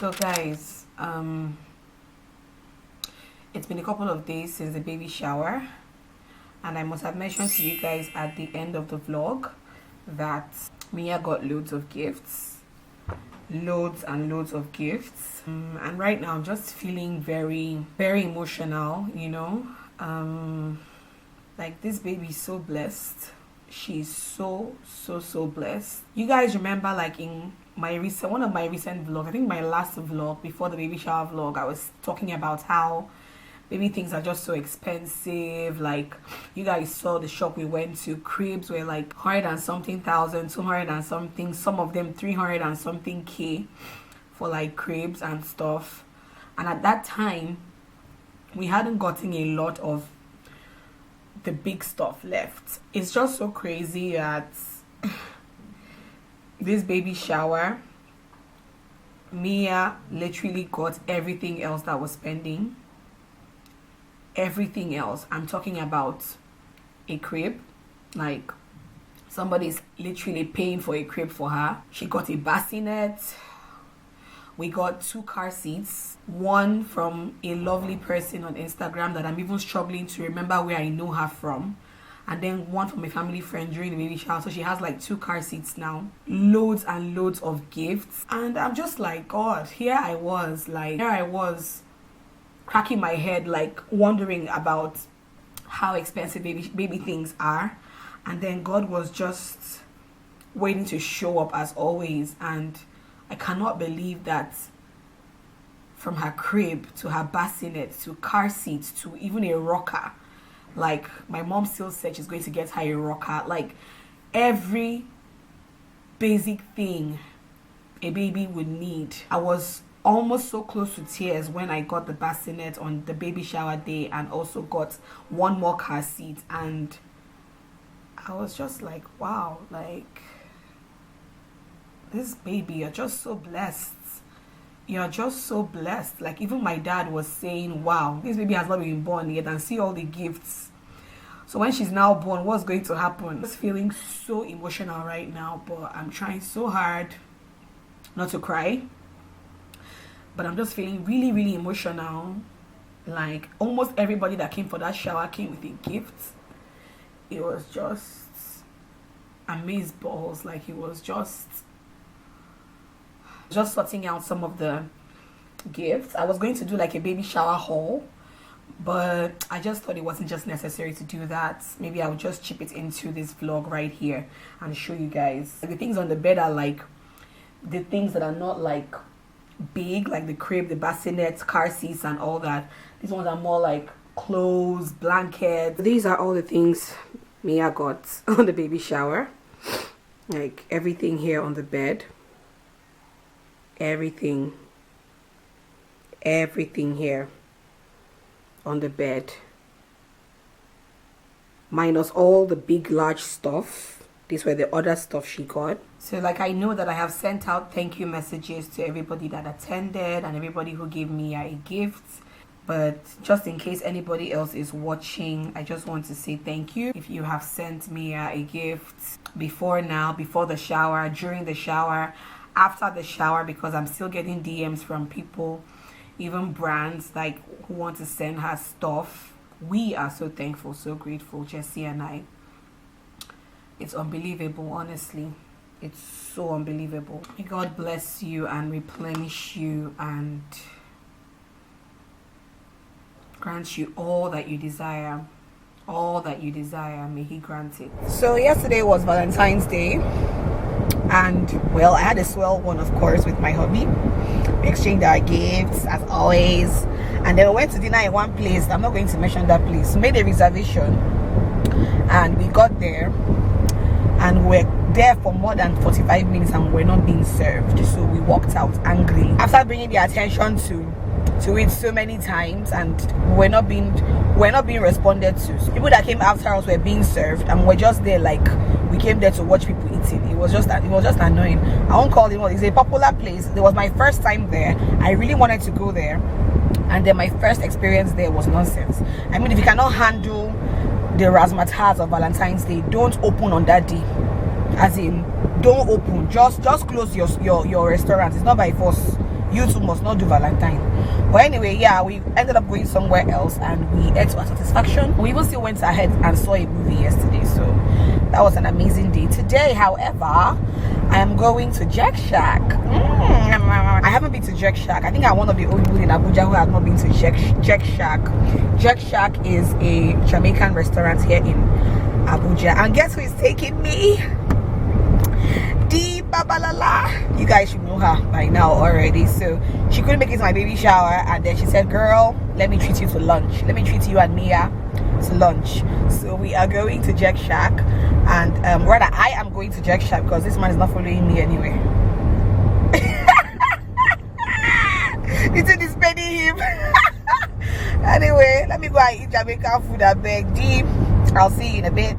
So guys, it's been a couple of days since the baby shower, and I must have mentioned to you guys at the end of the vlog that Mia got loads of gifts, loads and loads of gifts, and right now I'm just feeling very emotional, you know. Like, this baby is so blessed. She's so blessed. You guys remember, like, in my one of my recent vlogs, I think my last vlog before the baby shower vlog, I was talking about how baby things are just so expensive. Like, you guys saw the shop we went to, cribs were like 100 and something thousand, 200 and something, some of them 300 and something K for like cribs and stuff. And at that time we hadn't gotten a lot of the big stuff left. It's just so crazy that this baby shower, Mia literally got everything else that was spending. Everything else. I'm talking about a crib. Like, somebody's literally paying for a crib for her. She got a bassinet. We got 2 car seats, one from a lovely person on Instagram that I'm even struggling to remember where I know her from, and then one from a family friend during the baby shower. So she has like 2 car seats now, loads and loads of gifts. And I'm just like, God, here I was cracking my head, like wondering about how expensive baby things are, and then God was just waiting to show up as always. And I cannot believe that from her crib to her bassinet to car seats to even a rocker, like my mom still said she's going to get her a rocker, like every basic thing a baby would need. I was almost so close to tears when I got the bassinet on the baby shower day, and also got one more car seat, and I was just like, wow, like, this baby, you're just so blessed. You're just so blessed. Like, even my dad was saying, wow, this baby has not been born yet, and see all the gifts. So when she's now born, what's going to happen? I'm just feeling so emotional right now, but I'm trying so hard not to cry. But I'm just feeling really emotional. Like, almost everybody that came for that shower came with a gift. It was just amazeballs. Like, it was just sorting out some of the gifts. I was going to do like a baby shower haul, but I just thought it wasn't just necessary to do that. Maybe I would just chip it into this vlog right here and show you guys. The things on the bed are like the things that are not like big, like the crib, the bassinet, car seats and all that. These ones are more like clothes, blankets. These are all the things Mia got on the baby shower. Like, everything here on the bed, everything here on the bed, minus all the big large stuff. These were the other stuff she got. So, like, I know that I have sent out thank you messages to everybody that attended and everybody who gave me a gift. But just in case anybody else is watching, I just want to say thank you. If you have sent me a gift before now, before the shower, during the shower, after the shower, because I'm still getting DMs from people, even brands, like, who want to send her stuff. We are so thankful, so grateful, Jessie and I. It's unbelievable, honestly. It's so unbelievable. May God bless you and replenish you and grant you all that you desire. All that you desire, may He grant it. So yesterday was Valentine's Day, and well, I had a swell one, of course, with my hubby. We exchanged our gifts as always, and then we went to dinner in one place. I'm not going to mention that place. We made a reservation, and we got there, and we're there for more than 45 minutes and we're not being served. So we walked out angry after bringing the attention to it so many times, and we're not being responded to. So people that came after us were being served, and we're just there like we came there to watch people eating. It was just annoying. I won't call it. It's a popular place. It was my first time there. I really wanted to go there, and then my first experience there was nonsense. I mean, if you cannot handle the razzmatazz of Valentine's Day, don't open on that day. as in don't open, just close your restaurant. It's not by force. You two must not do Valentine. But anyway, yeah, we ended up going somewhere else and we ate to our satisfaction. We even still went ahead and saw a movie yesterday, so that was an amazing day. Today, however, I am going to Jack Shack. I haven't been to Jack Shack. I think I'm one of the only people in Abuja who has not been to Jack Shack. Jack Shack is a Jamaican restaurant here in Abuja, and guess who is taking me? Babalala. You guys should know her by now already. So she couldn't make it to my baby shower, and then she said, girl, let me treat you to lunch. Let me treat you and Mia to lunch. So we are going to Jack Shack, and rather I am going to Jack Shack because this man is not following me anyway. It's spending him. Anyway, let me go and eat Jamaican food. I beg. D, I'll see you in a bit.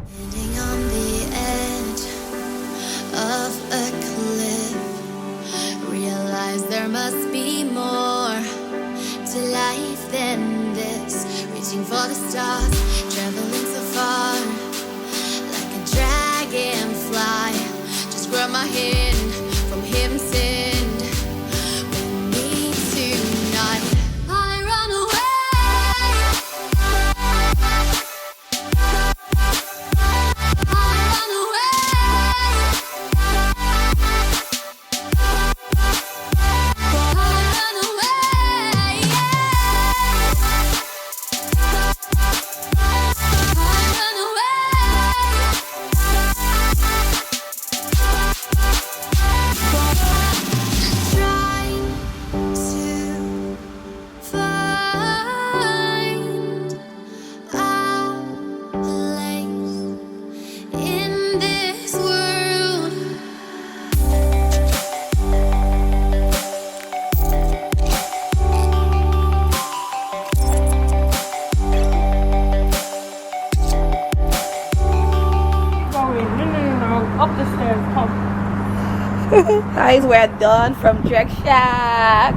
Of a cliff, realize there must be more to life than this. Reaching for the stars, traveling so far, like a dragonfly. Just grab my hand from him, send me tonight. I run away. Guys, we're done from Jack Shack.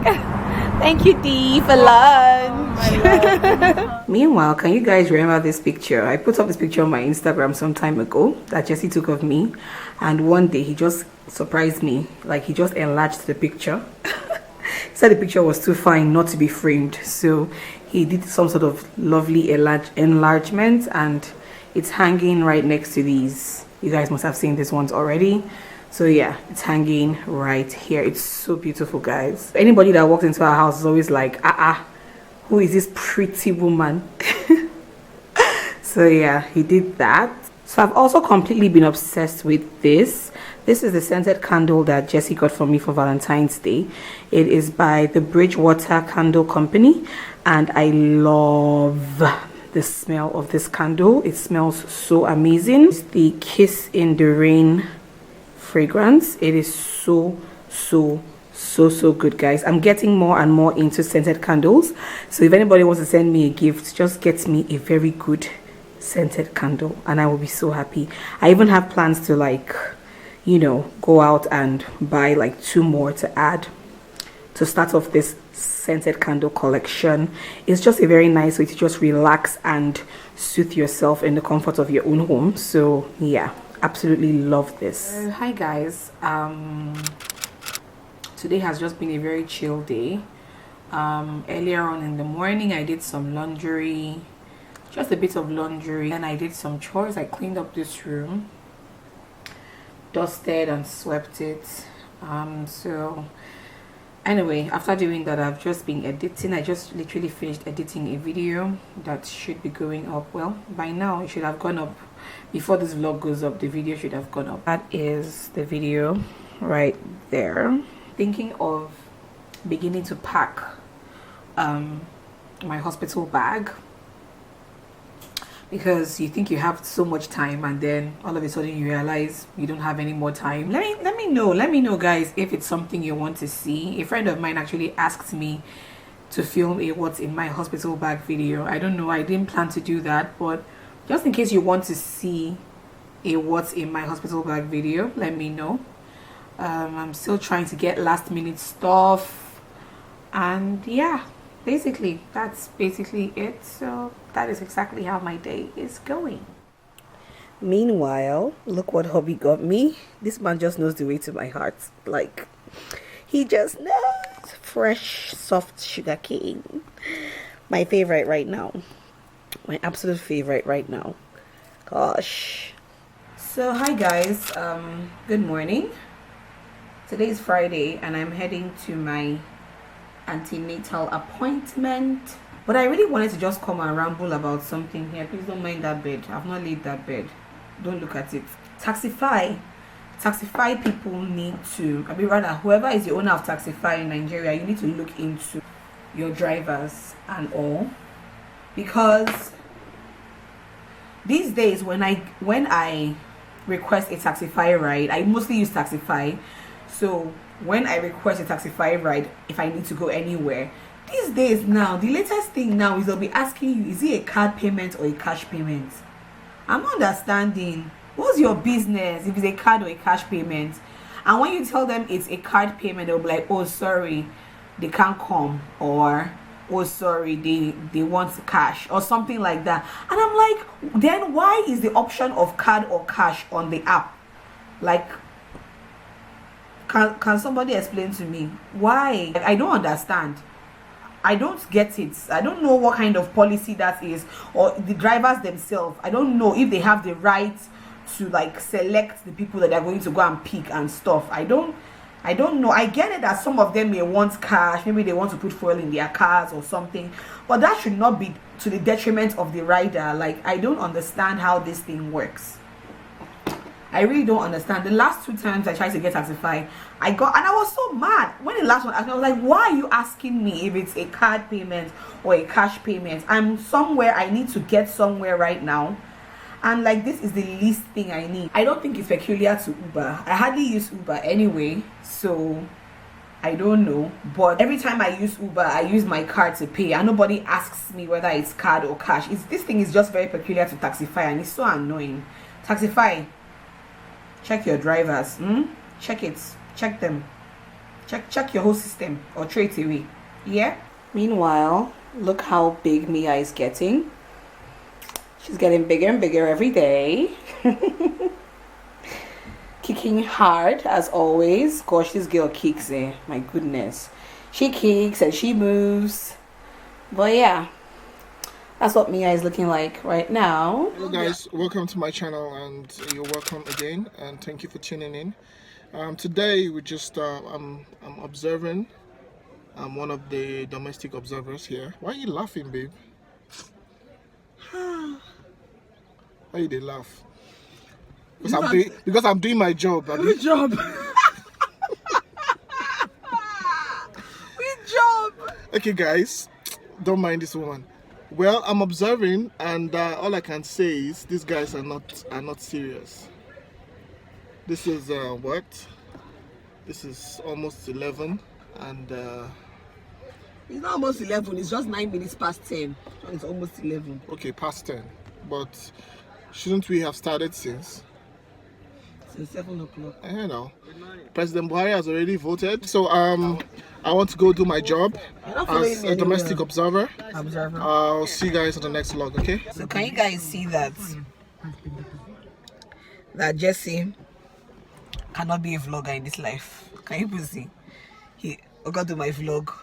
Thank you, Dee, for lunch. Meanwhile, can you guys remember this picture? I put up this picture on my Instagram some time ago that Jesse took of me, and one day he just surprised me. Like, he just enlarged the picture. He said the picture was too fine not to be framed, so he did some sort of lovely enlargement, and it's hanging right next to these. You guys must have seen these ones already. So yeah, it's hanging right here. It's so beautiful, guys. Anybody that walks into our house is always like, who is this pretty woman? So yeah, he did that. So I've also completely been obsessed with this. This is the scented candle that Jessie got for me for Valentine's Day. It is by the Bridgewater Candle Company, and I love the smell of this candle. It smells so amazing. It's the Kiss in the Rain fragrance. It is so good, guys. I'm getting more and more into scented candles, so if anybody wants to send me a gift, just get me a very good scented candle and I will be so happy. I even have plans to, like, you know, go out and buy like 2 more to add to start off this scented candle collection. It's just a very nice way to just relax and soothe yourself in the comfort of your own home. So yeah, absolutely love this. Hi guys, today has just been a very chill day. Earlier on in the morning I did some laundry, just a bit of laundry, and I did some chores. I cleaned up this room, dusted and swept it. So anyway, after doing that, I've just been editing. I just literally finished editing a video that should be going up. Well, by now it should have gone up. Before this vlog goes up, the video should have gone up. That is the video right there. Thinking of beginning to pack my hospital bag, because you think you have so much time and then all of a sudden you realize you don't have any more time. Let me know guys, if it's something you want to see. A friend of mine actually asked me to film a what's in my hospital bag video. I don't know, I didn't plan to do that, but just in case you want to see a what's in my hospital bag video, let me know. I'm still trying to get last minute stuff, and yeah, basically that's basically it. So that is exactly how my day is going. Meanwhile, look what hubby got me. This man just knows the way to my heart. Like, he just knows. Fresh, soft sugar cane. My favorite right now. My absolute favorite right now. Gosh. So, hi guys. Good morning. Today is Friday and I'm heading to my antenatal appointment. But I really wanted to just come and ramble about something here. Please don't mind that bed. I've not laid that bed. Don't look at it. Taxify people need to, I mean rather, whoever is the owner of Taxify in Nigeria, you need to look into your drivers and all, because these days when I request a Taxify ride, I mostly use Taxify. So when I request a Taxify ride, if I need to go anywhere, these days now, the latest thing now is they'll be asking you, is it a card payment or a cash payment? I'm not understanding. What's your business if it's a card or a cash payment? And when you tell them it's a card payment, they'll be like, oh sorry, they can't come, or oh sorry, they want cash or something like that. And I'm like, then why is the option of card or cash on the app? Like, can somebody explain to me why? Like, I don't understand. I don't get it. I don't know what kind of policy that is, or the drivers themselves. I don't know if they have the right to like select the people that they're going to go and pick and stuff. I don't know. I get it that some of them may want cash, maybe they want to put fuel in their cars or something, but that should not be to the detriment of the rider. Like, I don't understand how this thing works. I really don't understand. The last 2 times I tried to get Taxify, I was so mad. When the last one asked me, I was like, why are you asking me if it's a card payment or a cash payment? I'm somewhere, I need to get somewhere right now. And like, this is the least thing I need. I don't think it's peculiar to Uber. I hardly use Uber anyway, so I don't know. But every time I use Uber, I use my card to pay, and nobody asks me whether it's card or cash. This thing is just very peculiar to Taxify, and it's so annoying. Taxify, check your drivers. Check it. Check them. Check your whole system or throw it away. Yeah. Meanwhile, look how big Mia is getting. She's getting bigger and bigger every day. Kicking hard as always. Gosh, this girl kicks, my goodness. She kicks and she moves. But yeah, that's what Mia is looking like right now. Hello guys, welcome to my channel, and you're welcome again, and thank you for tuning in. Today we just I'm observing. I'm one of the domestic observers here. Why are you laughing, babe? Why you they laugh? Because I'm doing my job. Good job. Good job. Okay guys, don't mind this woman. Well, I'm observing, and all I can say is these guys are not serious. This is what? This is almost 11, and it's not almost 11. It's just 9 minutes past 10. It's almost 11. Okay, past 10. But shouldn't we have started since 7 o'clock? I don't know. President Buhari has already voted, so I want to go do my job as a domestic observer. I'll see you guys on the next vlog, okay? So can you guys see that Jesse cannot be a vlogger in this life? Can you please see? He got to my vlog.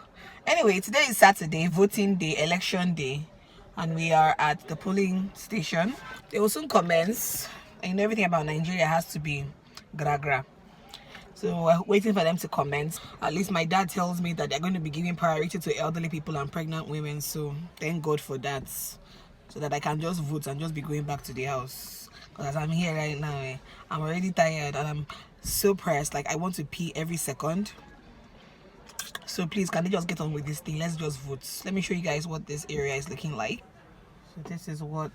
Anyway, today is Saturday, voting day, election day, and we are at the polling station. They will soon commence, and everything about Nigeria has to be gra. So we're waiting for them to commence. At least my dad tells me that they're going to be giving priority to elderly people and pregnant women, so thank God for that, so that I can just vote and just be going back to the house. Because as I'm here right now, I'm already tired and I'm so pressed. Like, I want to pee every second. So please, can they just get on with this thing? Let's just vote. Let me show you guys what this area is looking like. So this is what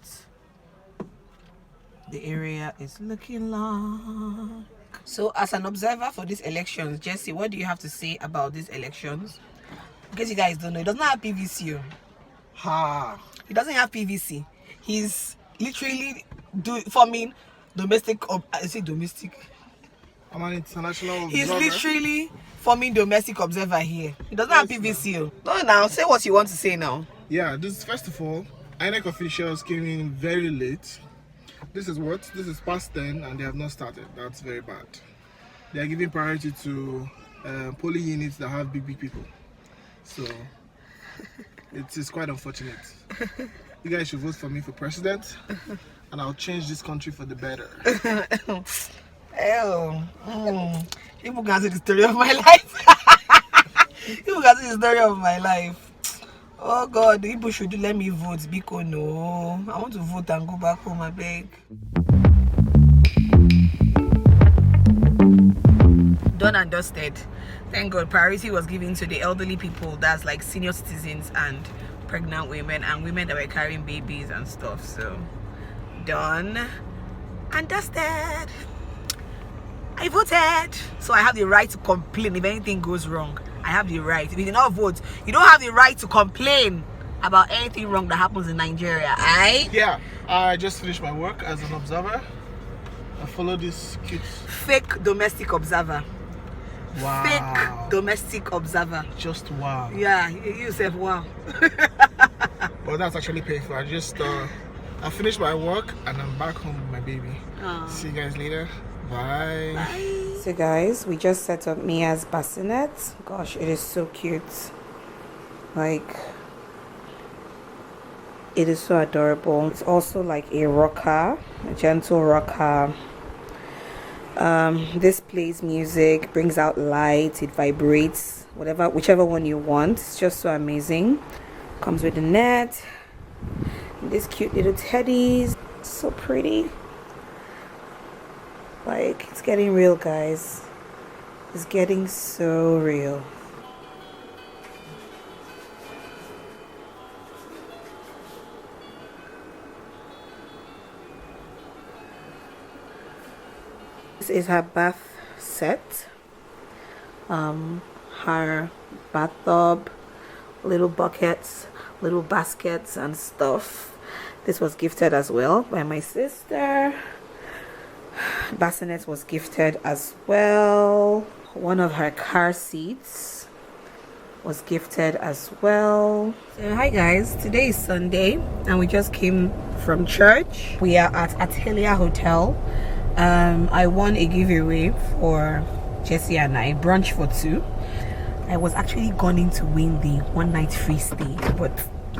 the area is looking like. So as an observer for these elections, Jesse, what do you have to say about these elections? Because you guys don't know, he doesn't have PVC. He doesn't have PVC. He's literally forming domestic. Is it domestic? I'm an international observer. He's literally forming domestic observer here. He doesn't have PVC. No, now say what you want to say now. Yeah, this first of all, INEC officials came in very late. This is what? This is past 10 and they have not started. That's very bad. They are giving priority to polling units that have big people. So it is quite unfortunate. You guys should vote for me for president and I'll change this country for the better. People can see the story of my life. People can see the story of my life. Oh God, people should let me vote because no, I want to vote and go back home, I beg. Done and dusted. Thank God priority was given to the elderly people, that's like senior citizens and pregnant women and women that were carrying babies and stuff. So done and dusted. I voted, so I have the right to complain if anything goes wrong. I have the right. If you did not vote, you don't have the right to complain about anything wrong that happens in Nigeria. Yeah, I just finished my work as an observer. I follow this cute fake domestic observer. Wow. Fake domestic observer. Just wow. Yeah, you said wow. Well, that's actually painful. I finished my work and I'm back home with my baby. Aww. See you guys later. Bye. Bye. So guys, we just set up Mia's bassinet. Gosh, it is so cute. Like, it is so adorable. It's also like a rocker, a gentle rocker. This plays music, brings out light, it vibrates, whichever one you want. It's just so amazing. Comes with the net. These cute little teddies. So pretty. Like, it's getting real, guys. It's getting so real. This is her bath set. Her bathtub, little buckets, little baskets and stuff. This was gifted as well by my sister. Bassinet was gifted as well. One of her car seats was gifted as well. So hi guys, today is Sunday and we just came from church. We are at Atelier Hotel. I won a giveaway for Jessie and I, brunch for two. I was actually going to win the one night free stay, but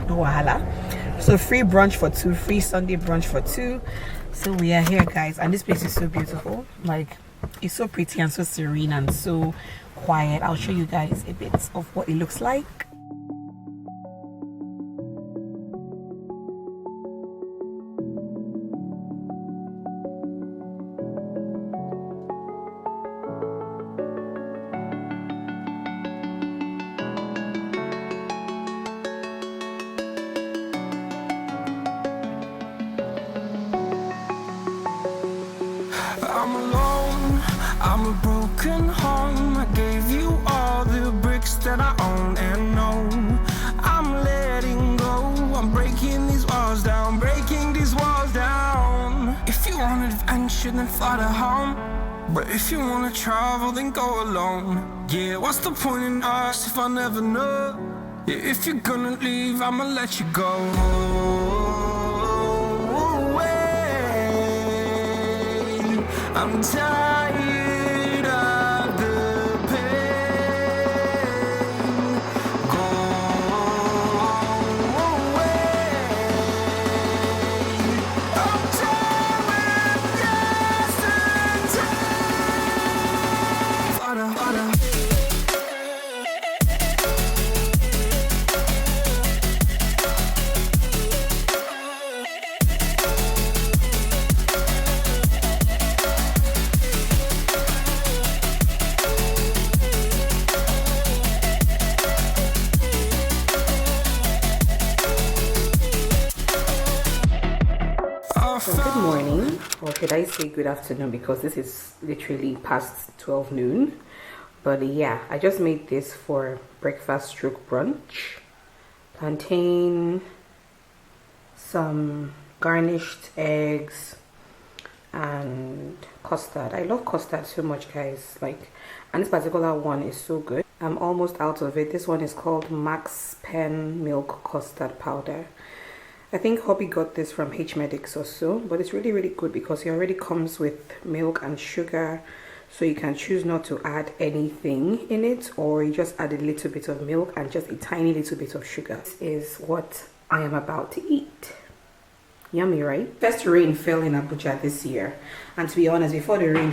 no wahala. So free brunch for two, free Sunday brunch for two. So we are here, guys, and this place is so beautiful. Like, it's so pretty and so serene and so quiet. I'll show you guys a bit of what it looks like. I'm alone, I'm a broken home. I gave you all the bricks that I own and know. I'm letting go, I'm breaking these walls down, breaking these walls down. If you want adventure, then fly to home. But if you wanna travel, then go alone. Yeah, what's the point in us if I never know? Yeah, if you're gonna leave, I'ma let you go. I'm tired of the pain. Go away. I'm tired of yesterday. Good morning, or should I say good afternoon, because this is literally past 12 noon. But yeah, I just made this for breakfast stroke brunch. Plantain, some garnished eggs, and custard. I love custard so much, guys. Like, and this particular one is so good. I'm almost out of it. This one is called Max Pen Milk Custard Powder. I think hubby got this from H-Medics or so, but it's really, really good because it already comes with milk and sugar. So you can choose not to add anything in it, or you just add a little bit of milk and just a tiny little bit of sugar. This is what I am about to eat. Yummy, right? First rain fell in Abuja this year, and to be honest, before the rain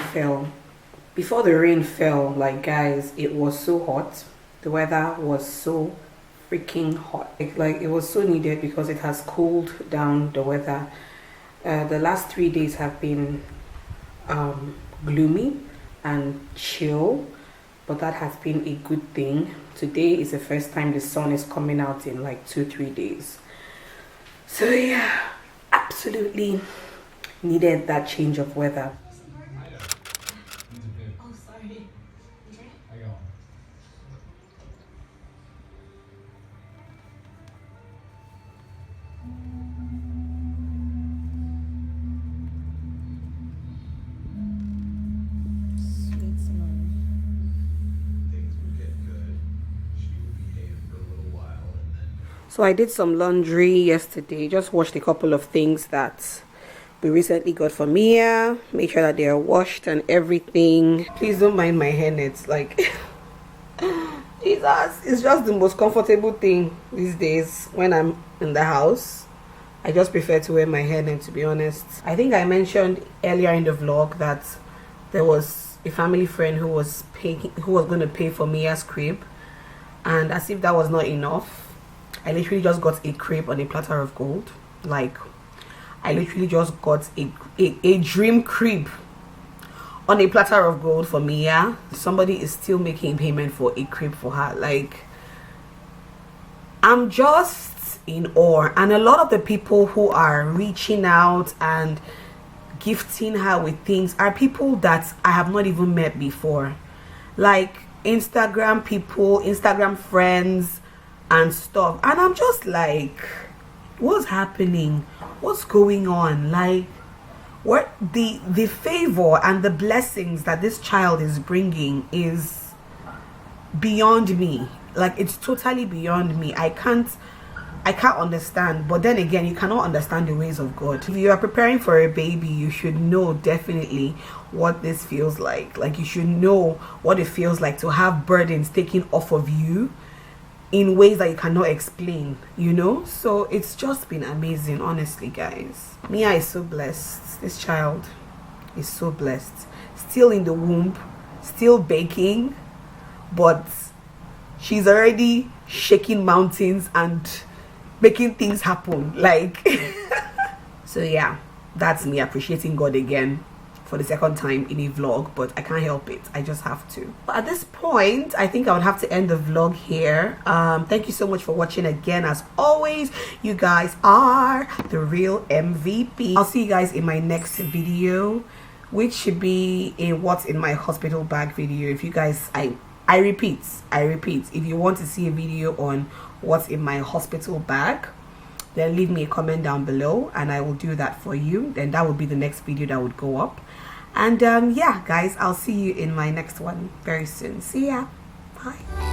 fell, like guys, it was so hot. The weather was so freaking hot. Like it was so needed because it has cooled down the weather. The last 3 days have been gloomy and chill, but that has been a good thing. Today is the first time the sun is coming out in like 2-3 days. So yeah, absolutely needed that change of weather. Oh, sorry. Okay. So I did some laundry yesterday, just washed a couple of things that we recently got for Mia, make sure that they are washed and everything. Please don't mind my hairnets, like Jesus, it's just the most comfortable thing these days when I'm in the house. I just prefer to wear my hairnet, to be honest. I think I mentioned earlier in the vlog that there was a family friend who was going to pay for Mia's crib, and as if that was not enough, I literally just got a crepe on a platter of gold. Like, I literally just got a dream crepe on a platter of gold for Mia. Somebody is still making payment for a crepe for her. Like, I'm just in awe. And a lot of the people who are reaching out and gifting her with things are people that I have not even met before. Like, Instagram people, Instagram friends and stuff, and I'm just like, what's happening? What's going on? Like, what the favor and the blessings that this child is bringing is beyond me. Like, it's totally beyond me. I can't understand. But then again, you cannot understand the ways of God. If you are preparing for a baby, you should know definitely what this feels like. Like, you should know what it feels like to have burdens taken off of you in ways that you cannot explain, you know. So it's just been amazing, honestly, guys. Mia is so blessed. This child is so blessed. Still in the womb, still baking, but she's already shaking mountains and making things happen. Like so yeah, that's me appreciating God again for the second time in a vlog, but I can't help it. I just have to. But at this point, I think I would have to end the vlog here. Thank you so much for watching again. As always, you guys are the real MVP. I'll see you guys in my next video, which should be a what's in my hospital bag video. If you guys, I repeat, if you want to see a video on what's in my hospital bag, then leave me a comment down below and I will do that for you. Then that would be the next video that would go up. And yeah, guys, I'll see you in my next one very soon. See ya. Bye.